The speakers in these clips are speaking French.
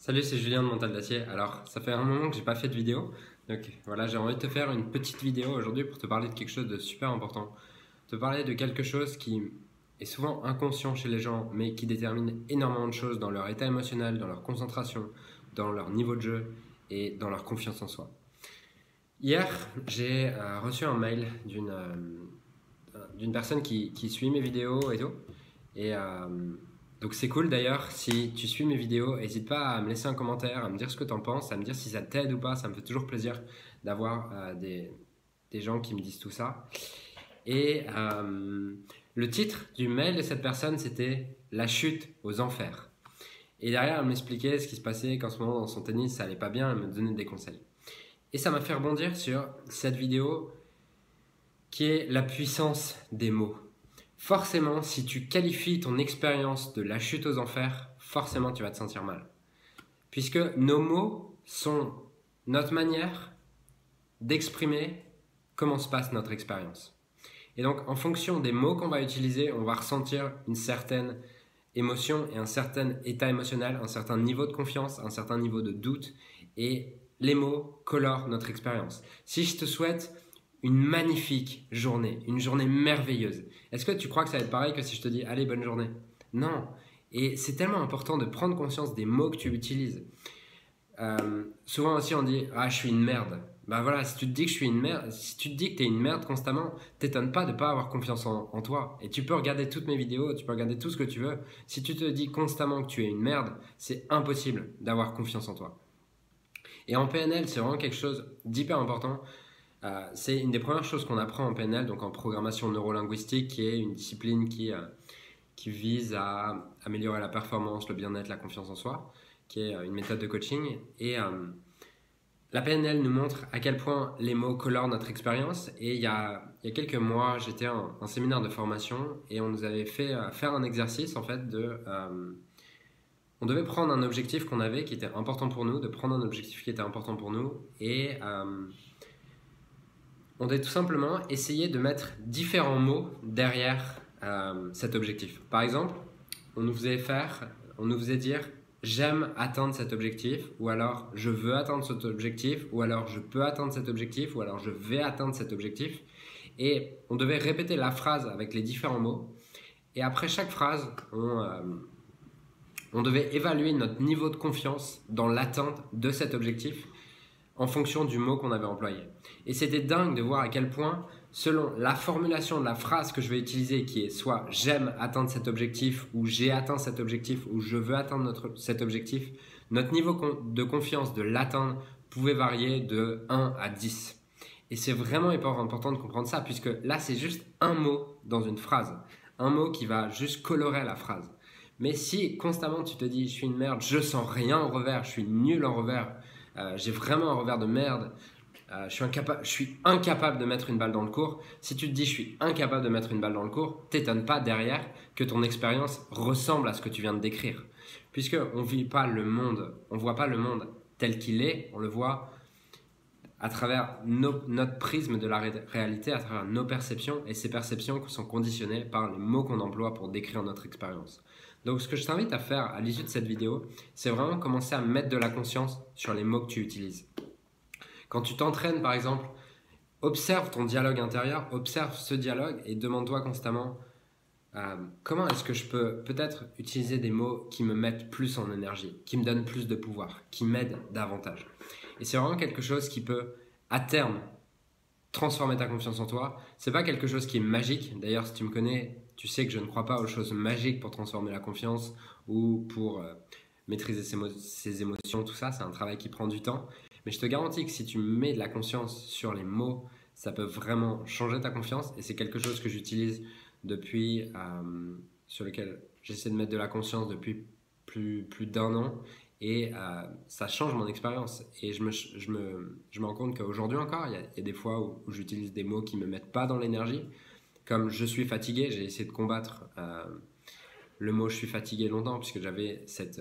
Salut, c'est Julien de Mental d'Acier. Alors, ça fait un moment que j'ai pas fait de vidéo. Donc voilà, j'ai envie de te faire une petite vidéo aujourd'hui pour te parler de quelque chose de super important. Te parler de quelque chose qui est souvent inconscient chez les gens, mais qui détermine énormément de choses dans leur état émotionnel, dans leur concentration, dans leur niveau de jeu et dans leur confiance en soi. Hier, j'ai reçu un mail d'une personne qui suit mes vidéos et tout. Et donc c'est cool d'ailleurs, si tu suis mes vidéos, n'hésite pas à me laisser un commentaire, à me dire ce que tu en penses, à me dire si ça t'aide ou pas, ça me fait toujours plaisir d'avoir des gens qui me disent tout ça. Et le titre du mail de cette personne, c'était « La chute aux enfers ». Et derrière, elle m'expliquait ce qui se passait, qu'en ce moment dans son tennis, ça allait pas bien, elle me donnait des conseils. Et ça m'a fait rebondir sur cette vidéo qui est la puissance des mots. Forcément, si tu qualifies ton expérience de la chute aux enfers, forcément tu vas te sentir mal. Puisque nos mots sont notre manière d'exprimer comment se passe notre expérience. Et donc, en fonction des mots qu'on va utiliser, on va ressentir une certaine émotion et un certain état émotionnel, un certain niveau de confiance, un certain niveau de doute. Et les mots colorent notre expérience. Si je te souhaite une magnifique journée, une journée merveilleuse, est-ce que tu crois que ça va être pareil que si je te dis « Allez, bonne journée » ? Non. Et c'est tellement important de prendre conscience des mots que tu utilises. Souvent aussi on dit « Ah, je suis une merde ». Ben voilà, si tu te dis que je suis une merde, si tu te dis que tu es une merde constamment, t'étonnes pas de pas avoir confiance en toi. Et tu peux regarder toutes mes vidéos, tu peux regarder tout ce que tu veux. Si tu te dis constamment que tu es une merde, c'est impossible d'avoir confiance en toi. Et en PNL, c'est vraiment quelque chose d'hyper important. C'est une des premières choses qu'on apprend en PNL, donc en programmation neurolinguistique, qui est une discipline qui vise à améliorer la performance, le bien-être, la confiance en soi, qui est une méthode de coaching. Et la PNL nous montre à quel point les mots colorent notre expérience. Et il y a quelques mois, j'étais à un séminaire de formation et on nous avait fait faire un exercice en fait on devait prendre un objectif qu'on avait qui était important pour nous, de prendre un objectif qui était important pour nous et on devait tout simplement essayer de mettre différents mots derrière cet objectif. Par exemple, on nous faisait dire j'aime atteindre cet objectif, ou alors je veux atteindre cet objectif, ou alors je peux atteindre cet objectif, ou alors je vais atteindre cet objectif. Et on devait répéter la phrase avec les différents mots. Et après chaque phrase, on devait évaluer notre niveau de confiance dans l'atteinte de cet objectif en fonction du mot qu'on avait employé. Et c'était dingue de voir à quel point, selon la formulation de la phrase que je vais utiliser, qui est soit « j'aime atteindre cet objectif » ou « j'ai atteint cet objectif » ou « je veux atteindre cet objectif », notre niveau de confiance de l'atteindre pouvait varier de 1 à 10. Et c'est vraiment important de comprendre ça, puisque là, c'est juste un mot dans une phrase. Un mot qui va juste colorer la phrase. Mais si constamment tu te dis « je suis une merde, je sens rien en revers, je suis nul en revers », j'ai vraiment un revers de merde, je suis incapable de mettre une balle dans le cours. Si tu te dis je suis incapable de mettre une balle dans le cours, t'étonne pas derrière que ton expérience ressemble à ce que tu viens de décrire. Puisqu'on vit pas le monde, on voit pas le monde tel qu'il est, on le voit à travers notre prisme de la réalité, à travers nos perceptions, et ces perceptions sont conditionnées par les mots qu'on emploie pour décrire notre expérience. Donc ce que je t'invite à faire à l'issue de cette vidéo, c'est vraiment commencer à mettre de la conscience sur les mots que tu utilises. Quand tu t'entraînes par exemple, observe ton dialogue intérieur, observe ce dialogue et demande-toi constamment comment est-ce que je peux peut-être utiliser des mots qui me mettent plus en énergie, qui me donnent plus de pouvoir, qui m'aident davantage. Et c'est vraiment quelque chose qui peut, à terme, transformer ta confiance en toi. C'est pas quelque chose qui est magique. D'ailleurs, si tu me connais, tu sais que je ne crois pas aux choses magiques pour transformer la confiance ou pour maîtriser ses émotions, tout ça. C'est un travail qui prend du temps. Mais je te garantis que si tu mets de la conscience sur les mots, ça peut vraiment changer ta confiance. Et c'est quelque chose que j'utilise depuis, sur lequel j'essaie de mettre de la conscience depuis plus d'1 an. Et ça change mon expérience. Et je me rends compte qu'aujourd'hui encore, il y a des fois où j'utilise des mots qui ne me mettent pas dans l'énergie. Comme je suis fatigué, j'ai essayé de combattre le mot je suis fatigué longtemps, puisque j'avais cet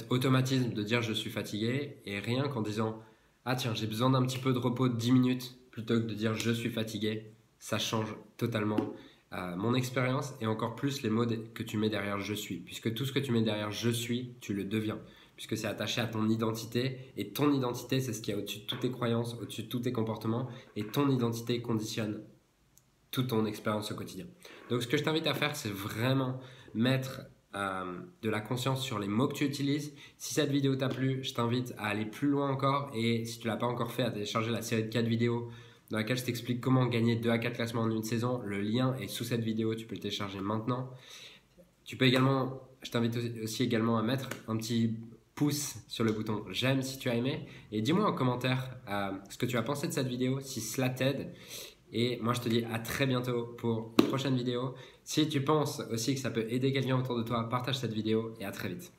automatisme de dire je suis fatigué. Et rien qu'en disant ah tiens, j'ai besoin d'un petit peu de repos de 10 minutes, plutôt que de dire je suis fatigué, ça change totalement mon expérience et encore plus les mots que tu mets derrière je suis. Puisque tout ce que tu mets derrière je suis, tu le deviens. Puisque c'est attaché à ton identité. Et ton identité, c'est ce qui est au-dessus de toutes tes croyances, au-dessus de tous tes comportements. Et ton identité conditionne toute ton expérience au quotidien. Donc ce que je t'invite à faire, c'est vraiment mettre de la conscience sur les mots que tu utilises. Si cette vidéo t'a plu, je t'invite à aller plus loin encore. Et si tu ne l'as pas encore fait, à télécharger la série de 4 vidéos dans laquelle je t'explique comment gagner 2 à 4 classements en une saison. Le lien est sous cette vidéo, tu peux le télécharger maintenant. Tu peux également, je t'invite aussi également à mettre un petit pouce sur le bouton j'aime si tu as aimé. Et dis-moi en commentaire ce que tu as pensé de cette vidéo, si cela t'aide. Et moi, je te dis à très bientôt pour une prochaine vidéo. Si tu penses aussi que ça peut aider quelqu'un autour de toi, partage cette vidéo et à très vite.